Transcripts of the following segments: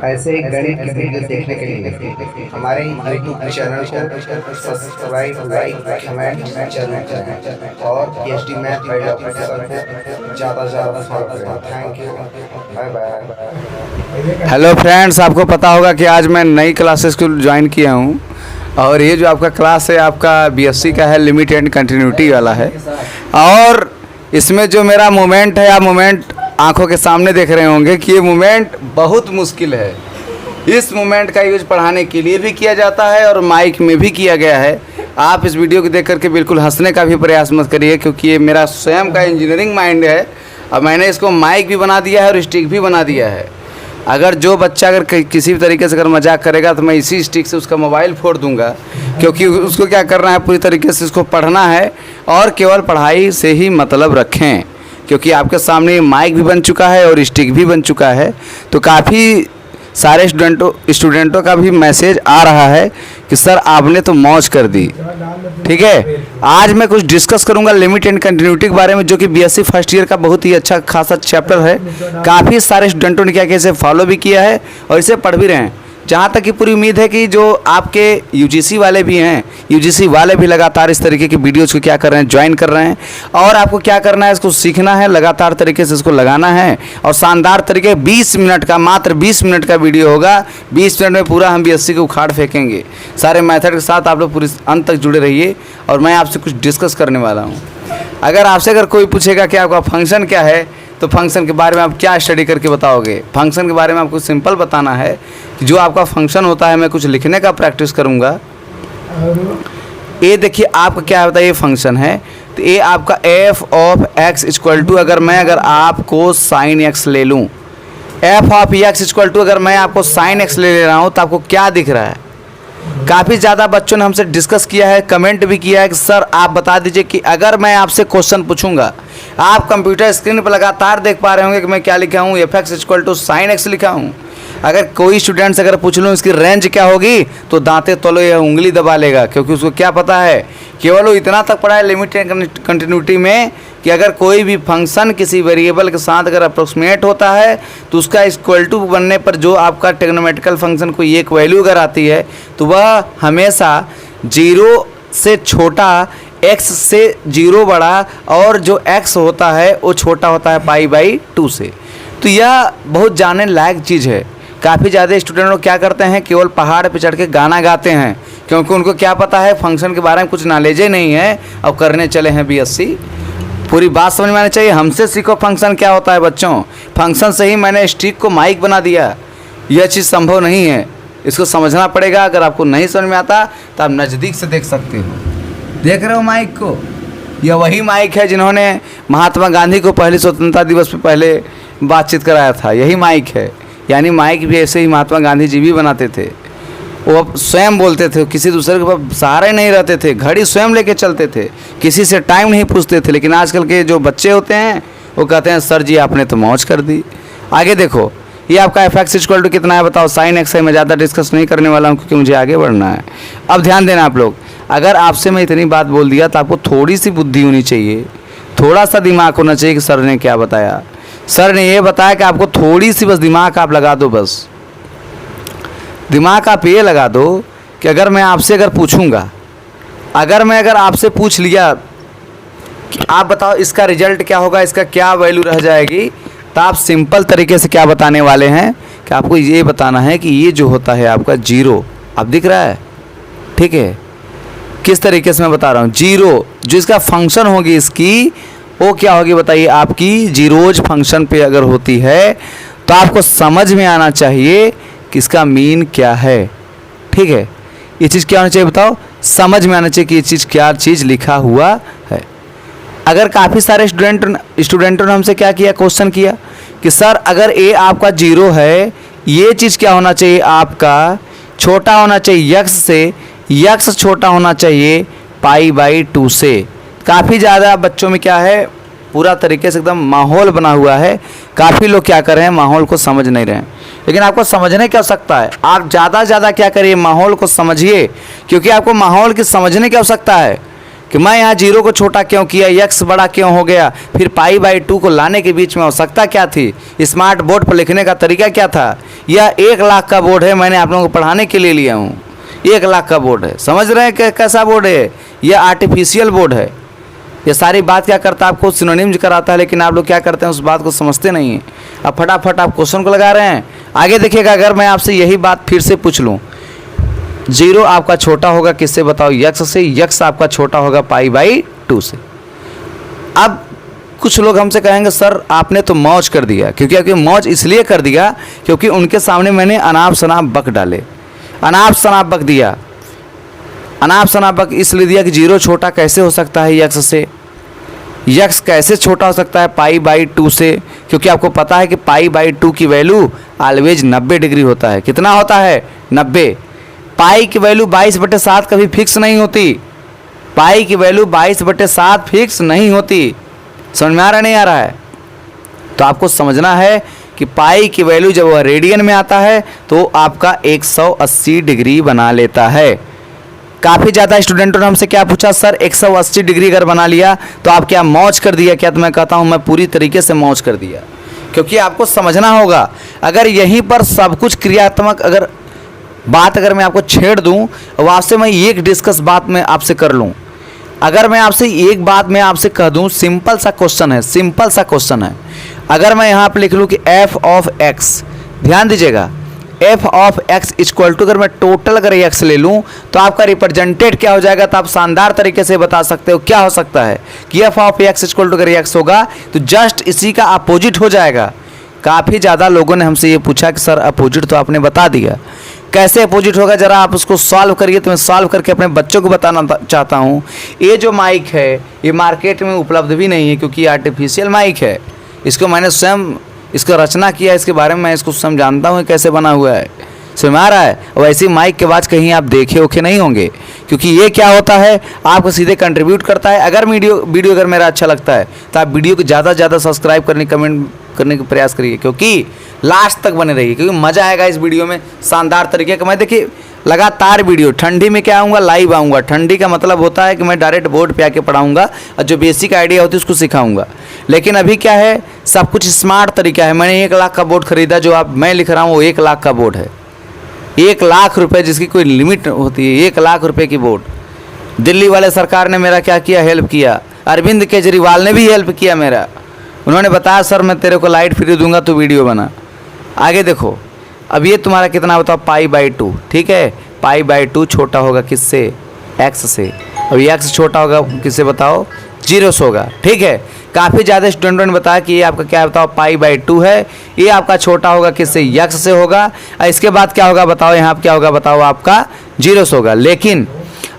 ऐसे ही गणित की वीडियो देखने के लिए हमारे यूट्यूब चैनल को सब्सक्राइब, लाइक, कमेंट जरूर करें और PhD मैथ गाइड ऑफिसर को ज़्यादा से ज़्यादा फॉलो करें। Thank you, bye bye. Hello friends, आपको पता होगा कि आज मैं नई क्लासेस को ज्वाइन किया हूँ और ये जो आपका क्लास है आपका BSc का है, लिमिट एंड कंटिन्यूटी वाला है। और इसमें जो मेरा मूवमेंट है, आप मूवमेंट आंखों के सामने देख रहे होंगे कि ये मूवमेंट बहुत मुश्किल है। इस मूवमेंट का यूज पढ़ाने के लिए भी किया जाता है और माइक में भी किया गया है। आप इस वीडियो को देख करके बिल्कुल हंसने का भी प्रयास मत करिए, क्योंकि ये मेरा स्वयं का इंजीनियरिंग माइंड है और मैंने इसको माइक भी बना दिया है और स्टिक भी बना दिया है। अगर जो बच्चा अगर किसी भी तरीके से अगर मजाक करेगा तो मैं इसी स्टिक से उसका मोबाइल फोड़ दूंगा, क्योंकि उसको क्या करना है, पूरी तरीके से इसको पढ़ना है और केवल पढ़ाई से ही मतलब रखें। क्योंकि आपके सामने माइक भी बन चुका है और स्टिक भी बन चुका है, तो काफ़ी सारे स्टूडेंटों का भी मैसेज आ रहा है कि सर आपने तो मौज कर दी। ठीक है, आज मैं कुछ डिस्कस करूंगा लिमिट एंड कंटिन्यूटी के बारे में, जो कि BSc फर्स्ट ईयर का बहुत ही अच्छा खासा चैप्टर है। काफ़ी सारे स्टूडेंटों ने क्या किया, इसे फॉलो भी किया है और इसे पढ़ भी रहे हैं। जहाँ तक कि पूरी उम्मीद है कि जो आपके UGC वाले भी हैं, UGC वाले भी लगातार इस तरीके की वीडियोज़ को क्या कर रहे हैं, ज्वाइन कर रहे हैं। और आपको क्या करना है, इसको सीखना है, लगातार तरीके से इसको लगाना है और शानदार तरीके 20 मिनट का, मात्र 20 मिनट का वीडियो होगा। 20 मिनट में पूरा हम BSc को उखाड़ फेंकेंगे। सारे मेथड के साथ आप लोग पूरी अंत तक जुड़े रहिए और मैं आपसे कुछ डिस्कस करने वाला हूँ। अगर कोई पूछेगा कि आपका फंक्शन क्या है, तो फंक्शन के बारे में आप क्या स्टडी करके बताओगे। फंक्शन के बारे में आपको सिंपल बताना है कि जो आपका फंक्शन होता है, मैं कुछ लिखने का प्रैक्टिस करूँगा। ये देखिए आपका क्या होता है, ये फंक्शन है। तो ये आपका f of x equal to, अगर आपको साइन x ले लूँ, f of x equal to अगर मैं आपको साइन x ले रहा हूँ, तो आपको क्या दिख रहा है। काफ़ी ज़्यादा बच्चों ने हमसे डिस्कस किया है, कमेंट भी किया है कि सर आप बता दीजिए कि अगर मैं आपसे क्वेश्चन पूछूंगा, आप कंप्यूटर स्क्रीन पर लगातार देख पा रहे होंगे कि मैं क्या लिखा हूँ, f(x) equal to sign x लिखा हूँ। अगर कोई स्टूडेंट्स अगर पूछ लूँ इसकी रेंज क्या होगी, तो दांते तलो या उंगली दबा लेगा, क्योंकि उसको क्या पता है, केवल वो इतना तक पढ़ा है लिमिट एंड कंटिन्यूटी में कि अगर कोई भी फंक्शन किसी वेरिएबल के साथ अगर अप्रोक्सीमेट होता है, तो उसका इक्वल टू बनने पर जो आपका ट्रिग्नोमेट्रिकल फंक्शन कोई एक वैल्यू अगर आती है, तो वह हमेशा 0 से छोटा, x से 0 बड़ा और जो x होता है वो छोटा होता है π/2 से। तो यह बहुत जानने लायक चीज़ है। काफ़ी ज़्यादा स्टूडेंट लोग क्या करते हैं, केवल पहाड़ पे चढ़ के गाना गाते हैं, क्योंकि उनको क्या पता है, फंक्शन के बारे में कुछ नॉलेज ही नहीं है और करने चले हैं BSc। पूरी बात समझ में आनी चाहिए। हमसे सीखो फंक्शन क्या होता है बच्चों। फंक्शन से ही मैंने स्टिक को माइक बना दिया। यह चीज़ संभव नहीं है, इसको समझना पड़ेगा। अगर आपको नहीं समझ में आता तो आप नज़दीक से देख सकते हो। देख रहे हो माइक को, यह वही माइक है जिन्होंने महात्मा गांधी को पहले स्वतंत्रता दिवस पे पहले बातचीत कराया था। यही माइक है, यानी माइक भी ऐसे ही महात्मा गांधी जी भी बनाते थे। वो स्वयं बोलते थे, किसी दूसरे के पास सहारे नहीं रहते थे, घड़ी स्वयं लेके चलते थे, किसी से टाइम नहीं पूछते थे। लेकिन आजकल के जो बच्चे होते हैं वो कहते हैं सर जी आपने तो मौज कर दी। आगे देखो, ये आपका f(x) इक्वल टू कितना है बताओ, साइन x है। मैं ज़्यादा डिस्कस नहीं करने वाला हूँ क्योंकि मुझे आगे बढ़ना है। अब ध्यान देना आप लोग, अगर आपसे मैं इतनी बात बोल दिया तो आपको थोड़ी सी बुद्धि होनी चाहिए, थोड़ा सा दिमाग होना चाहिए कि सर ने क्या बताया। सर ने ये बताया कि आपको थोड़ी सी बस दिमाग आप लगा दो, बस दिमाग आप ये लगा दो कि अगर मैं आपसे अगर पूछूंगा, अगर आपसे पूछ लिया कि आप बताओ इसका रिजल्ट क्या होगा, इसका क्या वैल्यू रह जाएगी, तो आप सिंपल तरीके से क्या बताने वाले हैं कि आपको ये बताना है कि ये जो होता है आपका 0, अब दिख रहा है, ठीक है। किस तरीके से मैं बता रहा हूँ, 0 जो इसका फंक्शन होगी इसकी, वो क्या होगी बताइए, आपकी जीरोज फंक्शन पे अगर होती है तो आपको समझ में आना चाहिए कि इसका मीन क्या है। ठीक है, ये चीज़ क्या होना चाहिए बताओ, समझ में आना चाहिए कि ये चीज़ क्या चीज़ लिखा हुआ है। अगर काफ़ी सारे स्टूडेंटों ने हमसे क्या किया, क्वेश्चन किया कि सर अगर ये आपका 0 है, ये चीज़ क्या होना चाहिए, आपका छोटा होना चाहिए x से, x छोटा होना चाहिए π/2 से। काफ़ी ज़्यादा बच्चों में क्या है, पूरा तरीके से एकदम माहौल बना हुआ है। काफ़ी लोग क्या कर रहे हैं, माहौल को समझ नहीं रहे हैं। लेकिन आपको समझने की आवश्यकता है, आप ज़्यादा से ज़्यादा क्या करिए, माहौल को समझिए, क्योंकि आपको माहौल की समझने की आवश्यकता है कि मैं यहाँ 0 को छोटा क्यों किया, x बड़ा क्यों हो गया, फिर π/2 को लाने के बीच में आवश्यकता क्या थी, स्मार्ट बोर्ड पर लिखने का तरीका क्या था, यह 1 लाख का बोर्ड है, मैंने आप लोगों को पढ़ाने के लिए लिया हूँ। 1 लाख का बोर्ड है, समझ रहे हैं कैसा बोर्ड है? यह आर्टिफिशियल बोर्ड है। ये सारी बात क्या करता है, आपको सिनोनिम्स कराता है, लेकिन आप लोग क्या करते हैं, उस बात को समझते नहीं हैं। अब फटाफट आप क्वेश्चन को लगा रहे हैं। आगे देखिएगा, अगर मैं आपसे यही बात फिर से पूछ लूँ, 0 आपका छोटा होगा किससे बताओ? यक्स से। यक्स आपका छोटा होगा π/2 से। अब कुछ लोग हमसे कहेंगे सर आपने तो मौज कर दिया, क्योंकि मौज इसलिए कर दिया क्योंकि उनके सामने मैंने अनाप शनाप बक डाले, अनाप शनाप बक दिया। अनाप शनाप बक इसलिए दिया कि 0 छोटा कैसे हो सकता है यक्स से, यक्स कैसे छोटा हो सकता है π/2 से, क्योंकि आपको पता है कि π/2 की वैल्यू ऑलवेज 90 डिग्री होता है। कितना होता है? 90। पाई की वैल्यू 22/7 कभी फिक्स नहीं होती। पाई की वैल्यू 22/7 फिक्स नहीं होती। समझ में आ रहा नहीं आ रहा है? तो आपको समझना है कि पाई की वैल्यू जब वह रेडियन में आता है तो आपका 180 डिग्री बना लेता है। काफ़ी ज़्यादा स्टूडेंटों ने हमसे क्या पूछा, सर 180 डिग्री अगर बना लिया तो आप क्या मौज कर दिया क्या? तो मैं कहता हूँ मैं पूरी तरीके से मौज कर दिया, क्योंकि आपको समझना होगा। अगर यहीं पर सब कुछ क्रियात्मक अगर मैं आपको छेड़ दूँ और आपसे मैं एक डिस्कस बात में आपसे कर लूँ, अगर मैं आपसे एक बात मैं आपसे कह दूँ, सिंपल सा क्वेश्चन है, सिंपल सा क्वेश्चन है। अगर मैं यहाँ पर लिख लूँ कि f ऑफ x, ध्यान दीजिएगा, f of x equal to, अगर मैं टोटल अगर x ले लूँ तो आपका रिप्रेजेंटेड क्या हो जाएगा? तो आप शानदार तरीके से बता सकते हो क्या हो सकता है कि f of x equal to अगर x होगा तो जस्ट इसी का अपोजिट हो जाएगा। काफ़ी ज़्यादा लोगों ने हमसे ये पूछा कि सर अपोजिट तो आपने बता दिया, कैसे अपोजिट होगा, ज़रा आप उसको सॉल्व करिए। तो मैं सॉल्व करके अपने बच्चों को बताना चाहता हूँ। ये जो माइक है ये मार्केट में उपलब्ध भी नहीं है, क्योंकि आर्टिफिशियल माइक है। इसको मैंने स्वयं इसका रचना किया, इसके बारे में मैं इसको स्वयं जानता हूँ कैसे बना हुआ है। समझ में आ रहा है? और ऐसी माइक के बाद कहीं आप देखे ओखे नहीं होंगे, क्योंकि ये क्या होता है, आपको सीधे कंट्रीब्यूट करता है। अगर वीडियो अगर मेरा अच्छा लगता है तो आप वीडियो को ज़्यादा से ज़्यादा सब्सक्राइब करने, कमेंट करने का प्रयास करिए, क्योंकि लास्ट तक बने रहिए, क्योंकि मज़ा आएगा इस वीडियो में शानदार तरीके का। मैं देखिए लगातार वीडियो, ठंडी में क्या आऊँगा, लाइव आऊँगा। ठंडी का मतलब होता है कि मैं डायरेक्ट बोर्ड पे आके पढ़ाऊँगा और जो बेसिक आइडिया होती है उसको सिखाऊंगा। लेकिन अभी क्या है, सब कुछ स्मार्ट तरीका है। मैंने 1 लाख का बोर्ड खरीदा, जो आप मैं लिख रहा हूँ वो 1 लाख का बोर्ड है। 1 लाख रुपए, जिसकी कोई लिमिट होती है, 1 लाख रुपए की बोर्ड। दिल्ली वाले सरकार ने मेरा क्या किया, हेल्प किया। अरविंद केजरीवाल ने भी हेल्प किया मेरा। उन्होंने बताया सर मैं तेरे को लाइट फ्री दूंगा, तो वीडियो बना। आगे देखो, अब ये तुम्हारा कितना बताओ, π/2, ठीक है। π/2 छोटा होगा किससे? x से। अब x छोटा होगा किससे बताओ? 0 से होगा, ठीक है। काफ़ी ज़्यादा स्टूडेंटों ने बताया कि ये आपका क्या बताओ π/2 है, ये आपका छोटा होगा किससे? x से होगा। और इसके बाद क्या होगा बताओ, यहाँ पर क्या होगा बताओ, आपका 0 से होगा। लेकिन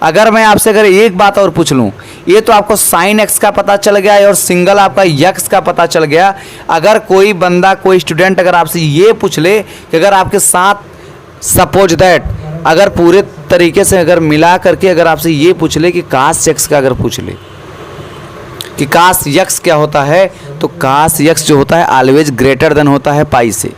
अगर मैं आपसे अगर एक बात और पूछ लूँ, ये तो आपको साइन x का पता चल गया और सिंगल आपका x का पता चल गया। अगर कोई बंदा, कोई स्टूडेंट अगर आपसे ये पूछ ले कि अगर आपके साथ सपोज दैट अगर पूरे तरीके से अगर मिला करके अगर आपसे ये पूछ ले कि काश x का अगर पूछ ले कि काश x क्या होता है, तो काश x जो होता है ऑलवेज ग्रेटर देन होता है पाई से।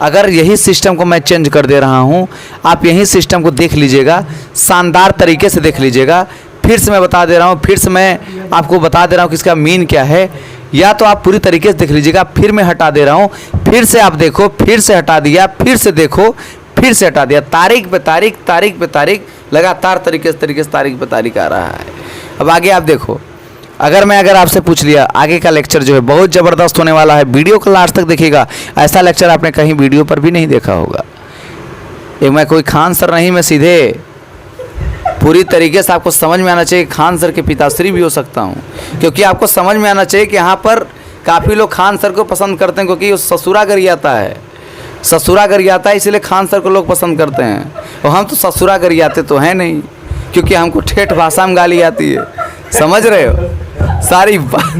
अगर यही सिस्टम को मैं चेंज कर दे रहा हूँ, आप यही सिस्टम को देख लीजिएगा, शानदार तरीके से देख लीजिएगा। फिर से मैं बता दे रहा हूँ, फिर से मैं आपको बता दे रहा हूँ कि इसका मीन क्या है। या तो आप पूरी तरीके से देख लीजिएगा, फिर मैं हटा दे रहा हूँ, फिर से आप देखो, फिर से हटा दिया, फिर से देखो, फिर से हटा दिया। तारीख पे तारीख, तारीख पे तारीख, लगातार तरीके से तारीख पे तारीख आ रहा है। अब आगे आप देखो, अगर आपसे पूछ लिया, आगे का लेक्चर जो है बहुत ज़बरदस्त होने वाला है। वीडियो को लास्ट तक देखिएगा, ऐसा लेक्चर आपने कहीं वीडियो पर भी नहीं देखा होगा। ये मैं कोई खान सर नहीं, मैं सीधे पूरी तरीके से आपको समझ में आना चाहिए। खान सर के पिताश्री भी हो सकता हूँ, क्योंकि आपको समझ में आना चाहिए कि यहाँ पर काफ़ी लोग खान सर को पसंद करते हैं, क्योंकि वो ससुरा गरियाता है, ससुरा गरियाता है, इसलिए खान सर को लोग पसंद करते हैं। और हम तो ससुरा गरियाते तो हैं नहीं, क्योंकि हमको ठेठ भाषा में गाली आती है। समझ रहे हो सारी बात।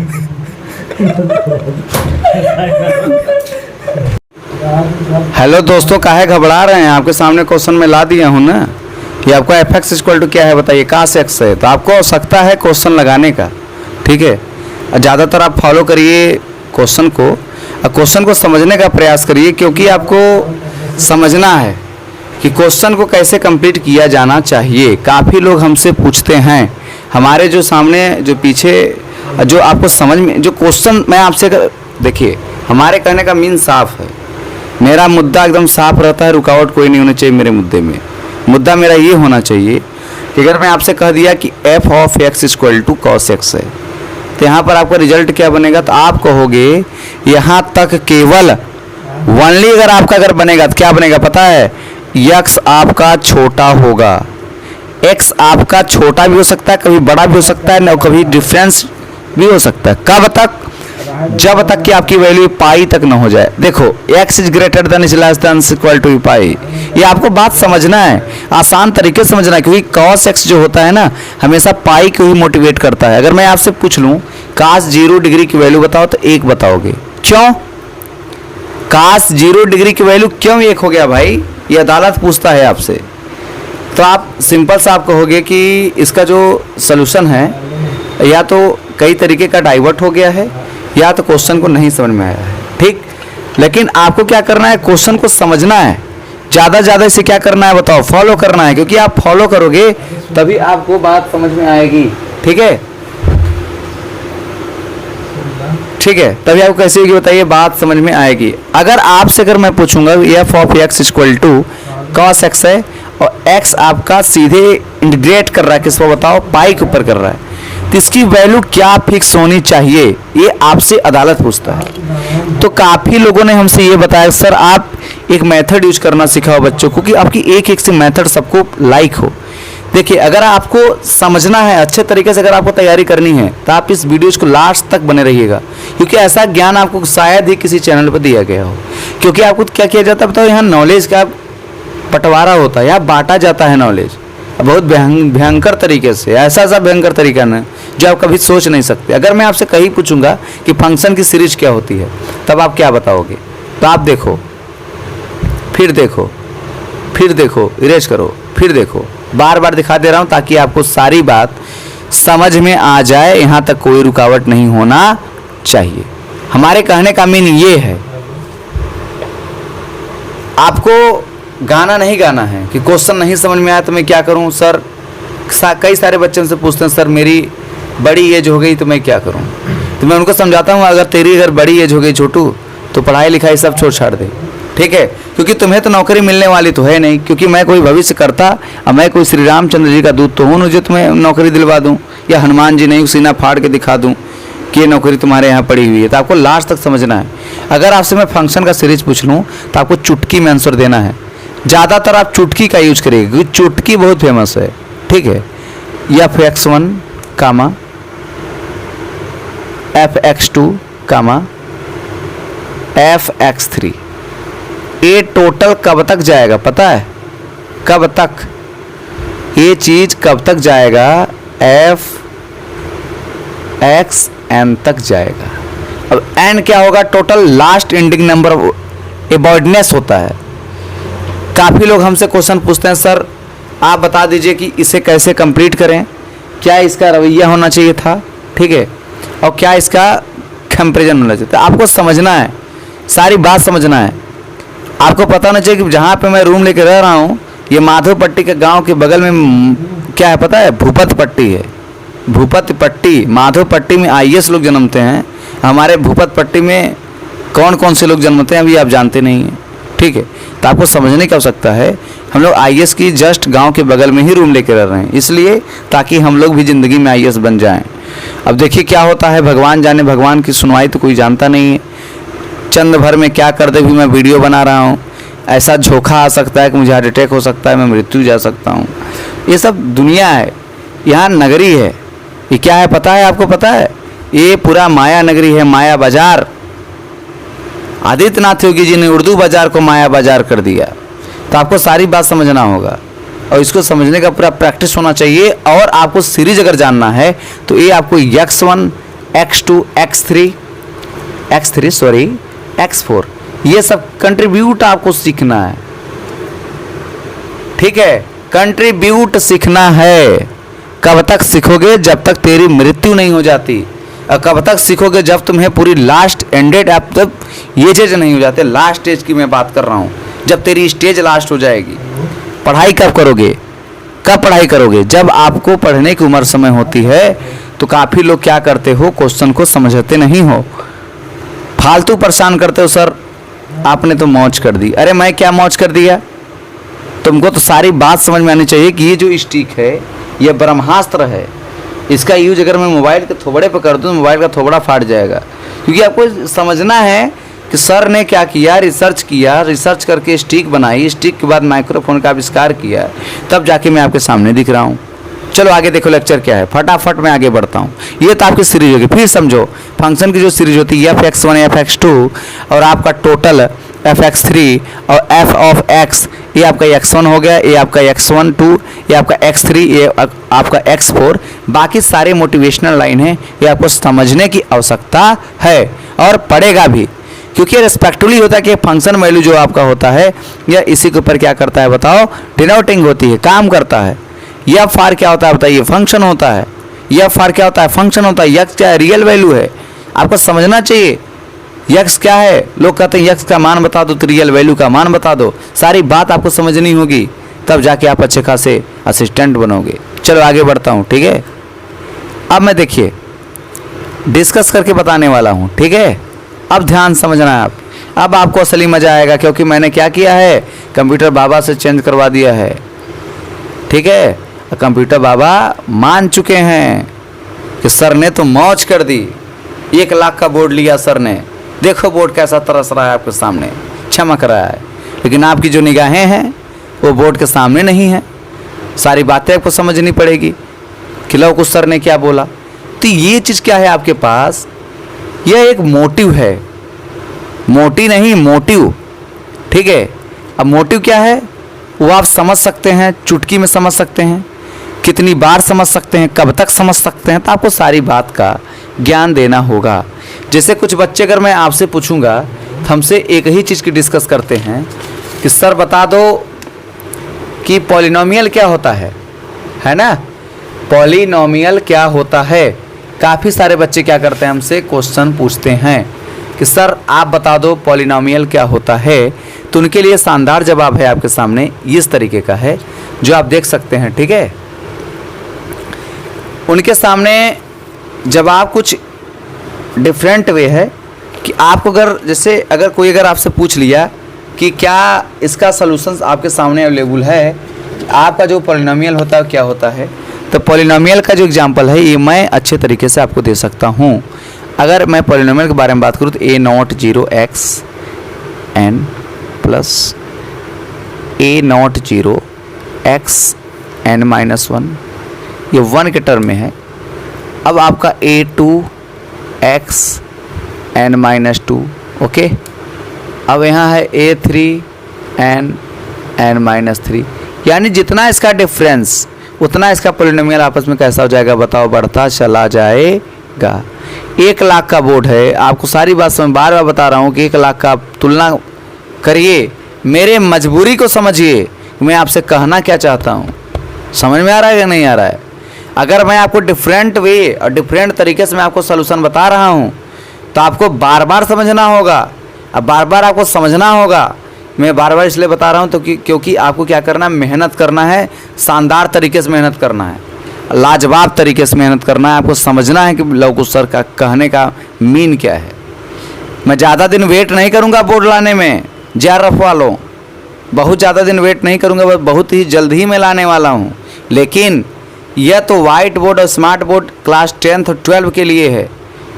हेलो दोस्तों, काहे घबरा रहे हैं? आपके सामने क्वेश्चन में ला दिया हूँ ना। ये आपका f(x) इक्वल टू क्या है बताइए, कहाँ से x है? तो आपको आवश्यकता है क्वेश्चन लगाने का, ठीक है। ज़्यादातर आप फॉलो करिए क्वेश्चन को, और क्वेश्चन को समझने का प्रयास करिए, क्योंकि आपको समझना है कि क्वेश्चन को कैसे कंप्लीट किया जाना चाहिए। काफ़ी लोग हमसे पूछते हैं, हमारे जो सामने जो पीछे जो आपको समझ में जो क्वेश्चन मैं आपसे देखिए, हमारे कहने का मीन साफ है मेरा मुद्दा एकदम साफ रहता है, रुकावट कोई नहीं होनी चाहिए मेरे मुद्दे में। मुद्दा मेरा ये होना चाहिए कि अगर मैं आपसे कह दिया कि f of x equal to cos x है, तो यहाँ पर आपका रिजल्ट क्या बनेगा? तो आप कहोगे यहाँ तक केवल ओनली अगर बनेगा तो क्या बनेगा पता है? x आपका छोटा होगा। x आपका छोटा भी हो सकता है, कभी बड़ा भी हो सकता है, और कभी डिफरेंस भी हो सकता है। कब तक? जब तक कि आपकी वैल्यू पाई तक ना हो जाए। देखो x is greater than is less than equal to pi, ये आपको बात समझना है, आसान तरीके से समझना है, क्योंकि cos x जो होता है ना हमेशा पाई को ही मोटिवेट करता है। अगर मैं आपसे पूछ लूँ cos 0 डिग्री की वैल्यू बताओ तो 1 बताओगे। क्यों? cos 0 डिग्री की वैल्यू क्यों 1 हो गया भाई? ये अदालत पूछता है आपसे। तो आप सिंपल सा आप कहोगे कि इसका जो सलूशन है या तो कई तरीके का डाइवर्ट हो गया है या तो क्वेश्चन को नहीं समझ में आया है, ठीक। लेकिन आपको क्या करना है? क्वेश्चन को समझना है, ज़्यादा इसे क्या करना है बताओ? फॉलो करना है, क्योंकि आप फॉलो करोगे तभी आपको बात समझ में आएगी, ठीक है? ठीक है, तभी आपको कैसे होगी बताइए, बात समझ में आएगी। अगर मैं पूछूंगा f of x equal to cos x है और x आपका सीधे इंटीग्रेट कर रहा है किस पर बताओ? पाई के ऊपर कर रहा है, तो इसकी वैल्यू क्या फिक्स होनी चाहिए? ये आपसे अदालत पूछता है। तो काफ़ी लोगों ने हमसे ये बताया सर आप एक मेथड यूज करना सिखाओ बच्चों को कि आपकी एक से मेथड सबको लाइक हो। देखिए अगर आपको समझना है अच्छे तरीके से, अगर आपको तैयारी करनी है तो आप इस वीडियोज़ को लास्ट तक बने रहिएगा, क्योंकि ऐसा ज्ञान आपको शायद ही किसी चैनल पर दिया गया हो। क्योंकि आपको क्या किया जाता है बताओ? यहाँ नॉलेज का बंटवारा होता है, यहाँ बांटा जाता है नॉलेज बहुत भयंकर तरीके से, ऐसा भयंकर तरीका ना जो आप कभी सोच नहीं सकते। अगर मैं आपसे कहीं पूछूंगा कि फंक्शन की सीरीज क्या होती है तब आप क्या बताओगे? तो आप देखो, फिर देखो, फिर देखो, इरेज करो, फिर देखो, बार बार दिखा दे रहा हूं ताकि आपको सारी बात समझ में आ जाए। यहाँ तक कोई रुकावट नहीं होना चाहिए। हमारे कहने का मीन ये है, आपको गाना नहीं गाना है कि क्वेश्चन नहीं समझ में आया तो मैं क्या करूं सर? कई सारे बच्चों से पूछते हैं सर मेरी बड़ी एज हो गई तो मैं क्या करूं? तो मैं उनको समझाता हूं अगर बड़ी एज हो गई छोटू तो पढ़ाई लिखाई सब छोड़ छाड़ दे, ठीक है? क्योंकि तुम्हें तो नौकरी मिलने वाली तो है नहीं, क्योंकि मैं कोई भविष्य करता और मैं कोई श्री रामचंद्र जी का दूत तो हूँ जो तुम्हें नौकरी दिलवा दूँ, या हनुमान जी नहीं सीना फाड़ के दिखा दूँ कि ये नौकरी तुम्हारे यहाँ पड़ी हुई है। तो आपको लास्ट तक समझना है। अगर आपसे मैं फंक्शन का सीरीज पूछ लूँ तो आपको चुटकी में आंसर देना है। ज़्यादातर आप चुटकी का यूज करिएगा क्योंकि चुटकी बहुत फेमस है, ठीक है? f(x1) कामा f(x2) कामा f(x3), ये टोटल कब तक जाएगा पता है? कब तक ये चीज कब तक जाएगा? f(x(n) तक जाएगा। अब n क्या होगा? टोटल लास्ट एंडिंग नंबर अवॉइडनेस होता है। काफ़ी लोग हमसे क्वेश्चन पूछते हैं सर आप बता दीजिए कि इसे कैसे कंप्लीट करें, क्या इसका रवैया होना चाहिए था, ठीक है, और क्या इसका कंपेरिजन होना चाहिए। तो आपको समझना है, सारी बात समझना है। आपको पता होना चाहिए कि जहाँ पे मैं रूम लेके रह रहा हूँ ये माधोपट्टी के गांव के बगल में क्या है पता है? भूपत पट्टी है। भूपत पट्टी, माधोपट्टी में IAS लोग जन्मते हैं, हमारे भूपत पट्टी में कौन कौन से लोग जन्मते हैं अभी आप जानते नहीं हैं, ठीक है? तो आपको समझने की आवश्यकता है। हम लोग IAS की जस्ट गांव के बगल में ही रूम लेके रह रहे हैं, इसलिए ताकि हम लोग भी ज़िंदगी में IAS बन जाएं। अब देखिए क्या होता है, भगवान जाने, भगवान की सुनवाई तो कोई जानता नहीं है। चंद भर में क्या कर दे भी मैं वीडियो बना रहा हूँ, ऐसा झोंका आ सकता है कि मुझे हार्ट अटैक हो सकता है, मैं मृत्यु जा सकता हूँ। ये सब दुनिया है, यहाँ नगरी है। ये क्या है पता है? आपको पता है? ये पूरा माया नगरी है, माया बाजार। आदित्यनाथ योगी जी ने उर्दू बाजार को माया बाजार कर दिया। तो आपको सारी बात समझना होगा और इसको समझने का पूरा प्रैक्टिस होना चाहिए। और आपको सीरीज अगर जानना है तो ये आपको x1, x2, x4 ये सब कंट्रीब्यूट आपको सीखना है, ठीक है? कंट्रीब्यूट सीखना है। कब तक सीखोगे? जब तक तेरी मृत्यु नहीं हो जाती। और कब तक सीखोगे? जब तुम्हें पूरी लास्ट एंडेड आप तब ये चीज नहीं हो जाते। लास्ट स्टेज की मैं बात कर रहा हूँ, जब तेरी स्टेज लास्ट हो जाएगी। पढ़ाई कब करोगे? कब पढ़ाई करोगे? जब आपको पढ़ने की उम्र समय होती है। तो काफ़ी लोग क्या करते हो, क्वेश्चन को समझते नहीं हो, फालतू परेशान करते हो। सर आपने तो मौज कर दी। अरे मैं क्या मौज कर दिया? तुमको तो सारी बात समझ में आनी चाहिए कि ये जो स्टिक है ये ब्रह्मास्त्र है। इसका यूज अगर मैं मोबाइल के थोबड़े पर कर दूँ तो मोबाइल का थोबड़ा फाट जाएगा। क्योंकि आपको समझना है कि सर ने क्या किया, रिसर्च करके स्टिक बनाई, स्टिक के बाद माइक्रोफोन का आविष्कार किया, तब जाके मैं आपके सामने दिख रहा हूँ। चलो आगे देखो लेक्चर क्या है, फटाफट मैं आगे बढ़ता हूँ। ये तो आपकी सीरीज होगी। फिर समझो फंक्शन की जो सीरीज होती है f(x1) f(x2) और आपका टोटल f(x3) और f ऑफ x, ये आपका x1 हो गया, ये आपका x1 2, ये आपका x3, ये आपका x4। बाकी सारे मोटिवेशनल लाइन है, ये आपको समझने की आवश्यकता है और पड़ेगा भी, क्योंकि रेस्पेक्टिवली होता है कि फंक्शन वैल्यू जो आपका होता है यह इसी के ऊपर क्या करता है बताओ, डिनोटिंग होती है, काम करता है। यह फार क्या होता है बताइए, फंक्शन होता है। यह फार क्या होता है, फंक्शन होता है। यक्स क्या है, रियल वैल्यू है। आपको समझना चाहिए यक्स क्या है। लोग कहते हैं यक्स का मान बता दो तो रियल वैल्यू का मान बता दो। सारी बात आपको समझनी होगी, तब जाके आप अच्छे खासे असिस्टेंट बनोगे। चलो आगे बढ़ता हूँ, ठीक है। अब मैं देखिए डिस्कस करके बताने वाला हूँ, ठीक है। अब ध्यान समझना है आप। अब आपको असली मज़ा आएगा, क्योंकि मैंने क्या किया है, कंप्यूटर बाबा से चेंज करवा दिया है, ठीक है। कंप्यूटर बाबा मान चुके हैं कि सर ने तो मौज कर दी। 1 लाख का बोर्ड लिया सर ने, देखो बोर्ड कैसा तरस रहा है आपके सामने, चमक रहा है। लेकिन आपकी जो निगाहें हैं वो बोर्ड के सामने नहीं है। सारी बातें आपको समझनी पड़ेगी कि लो कुछ सर ने क्या बोला। तो ये चीज़ क्या है आपके पास, यह एक मोटिव है, मोटी नहीं मोटिव, ठीक है। अब मोटिव क्या है वो आप समझ सकते हैं, चुटकी में समझ सकते हैं, कितनी बार समझ सकते हैं, कब तक समझ सकते हैं। तो आपको सारी बात का ज्ञान देना होगा। जैसे कुछ बच्चे अगर मैं आपसे पूछूंगा तो हमसे एक ही चीज़ की डिस्कस करते हैं कि सर बता दो कि पॉलिनोमियल क्या होता है ना, पॉलिनोमियल क्या होता है। काफ़ी सारे बच्चे क्या करते हैं, हमसे क्वेश्चन पूछते हैं कि सर आप बता दो पॉलिनोमियल क्या होता है। तो उनके लिए शानदार जवाब है आपके सामने, इस तरीके का है जो आप देख सकते हैं, ठीक है। उनके सामने जवाब कुछ डिफरेंट वे है कि आपको अगर जैसे अगर कोई अगर आपसे पूछ लिया कि क्या इसका सलूशन आपके सामने अवेलेबल है, आपका जो पॉलिनोमियल होता है क्या होता है, तो पॉलिनोमियल का जो एग्जांपल है ये मैं अच्छे तरीके से आपको दे सकता हूँ। अगर मैं पॉलिनोमियल के बारे में बात करूँ तो a0 0 x n plus a0 x n-1, ये 1 के टर्म में है। अब आपका a2 x n-2, ओके। अब यहाँ है a3 n n-3, यानी जितना इसका डिफरेंस उतना इसका पॉलिनोमियल आपस में कैसा हो जाएगा बताओ, बढ़ता चला जाएगा। 1 लाख का बोर्ड है, आपको सारी बात समझ, बार बार बता रहा हूँ कि 1 लाख का तुलना करिए, मेरे मजबूरी को समझिए, मैं आपसे कहना क्या चाहता हूँ। समझ में आ रहा है या नहीं आ रहा है? अगर मैं आपको डिफरेंट वे और डिफरेंट तरीके से मैं आपको सलूशन बता रहा हूँ तो आपको बार बार समझना होगा। अब बार बार आपको समझना होगा। मैं बार बार इसलिए बता रहा हूँ तो क्योंकि आपको क्या करना है, मेहनत करना है, शानदार तरीके से मेहनत करना है, लाजवाब तरीके से मेहनत करना है। आपको समझना है कि लवकुश सर का कहने का मीन क्या है। मैं ज़्यादा दिन वेट नहीं करूँगा बोर्ड लाने में, JRF वालों, बहुत ज़्यादा दिन वेट नहीं करूँगा, बस बहुत ही जल्द ही मैं लाने वाला हूँ। लेकिन यह तो वाइट बोर्ड और स्मार्ट बोर्ड क्लास 10th और 12 के लिए है,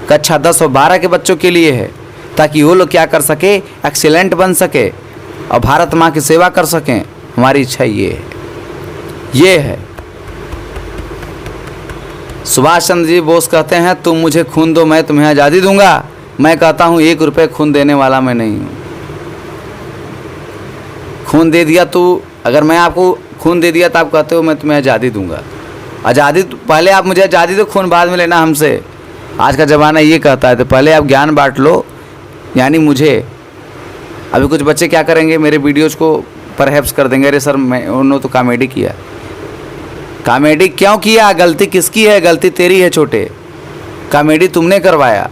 कक्षा 10 और 12 के बच्चों के लिए है, ताकि वो लोग क्या कर सके, एक्सीलेंट बन सके और भारत माँ की सेवा कर सकें। हमारी इच्छा ये है। सुभाष चंद्र जी बोस कहते हैं तुम मुझे खून दो मैं तुम्हें आज़ादी दूंगा। मैं कहता हूँ 1 रुपये खून देने वाला मैं नहीं हूँ। खून दे दिया तो, अगर मैं आपको खून दे दिया तो आप कहते हो मैं तुम्हें आज़ादी दूंगा। आज़ादी पहले आप मुझे आज़ादी दो, खून बाद में लेना हमसे। आज का ज़माना ये कहता है, तो पहले आप ज्ञान बांट लो। यानी मुझे अभी कुछ बच्चे क्या करेंगे, मेरे वीडियोज़ को परहैप्स कर देंगे, अरे सर मैं उन्होंने तो कॉमेडी किया। कॉमेडी क्यों किया? गलती किसकी है? गलती तेरी है छोटे, कॉमेडी तुमने करवाया।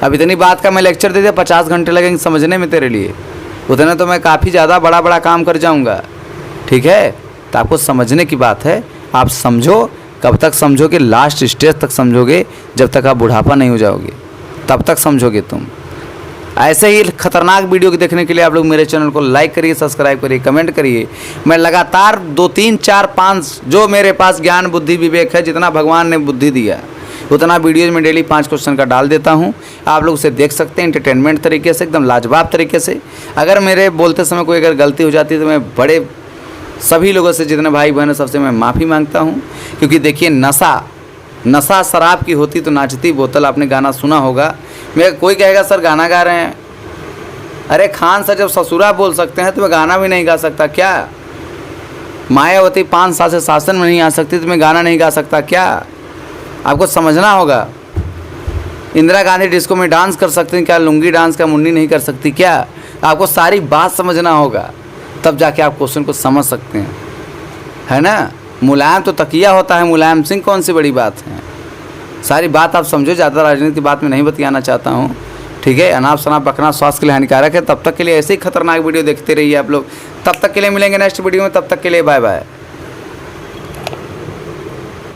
अब इतनी बात का मैं लेक्चर दे दिया, 50 घंटे लगेंगे समझने में तेरे लिए, उतना तो मैं काफ़ी ज़्यादा बड़ा काम कर जाऊँगा, ठीक है। तो आपको समझने की बात है, आप समझो। कब तक समझोगे? लास्ट स्टेज तक समझोगे, जब तक आप बुढ़ापा नहीं हो जाओगे तब तक समझोगे तुम। ऐसे ही खतरनाक वीडियो को देखने के लिए आप लोग मेरे चैनल को लाइक करिए, सब्सक्राइब करिए, कमेंट करिए। मैं लगातार 2, 3, 4, 5 जो मेरे पास ज्ञान बुद्धि विवेक है, जितना भगवान ने बुद्धि दिया उतना वीडियोज़ में डेली 5 क्वेश्चन का डाल देता हूँ। आप लोग उसे देख सकते हैं एंटरटेनमेंट तरीके से, एकदम लाजवाब तरीके से। अगर मेरे बोलते समय कोई अगर गलती हो जाती है तो मैं बड़े सभी लोगों से, जितने भाई बहन हैं, सबसे मैं माफ़ी मांगता हूँ। क्योंकि देखिए नशा शराब की होती तो नाचती बोतल, आपने गाना सुना होगा। मैं कोई कहेगा सर गाना गा रहे हैं, अरे खान सर जब ससुरा बोल सकते हैं तो मैं गाना भी नहीं गा सकता क्या? मायावती 5 साल से शासन में नहीं आ सकती तो मैं गाना नहीं गा सकता क्या? आपको समझना होगा। इंदिरा गांधी डिस्को में डांस कर सकती हैं क्या? लुंगी डांस का मुन्नी नहीं कर सकती क्या? आपको सारी बात समझना होगा, तब जाके आप क्वेश्चन को समझ सकते हैं, है ना। मुलायम तो तकिया होता है, मुलायम सिंह कौन सी बड़ी बात है। सारी बात आप समझो, ज़्यादा राजनीति की बात में नहीं बतियाना चाहता हूँ, ठीक है। अनाप शनाप बकना स्वास्थ्य के लिए हानिकारक है। तब तक के लिए ऐसे ही खतरनाक वीडियो देखते रहिए आप लोग। तब तक के लिए मिलेंगे नेक्स्ट वीडियो में, तब तक के लिए बाय बाय।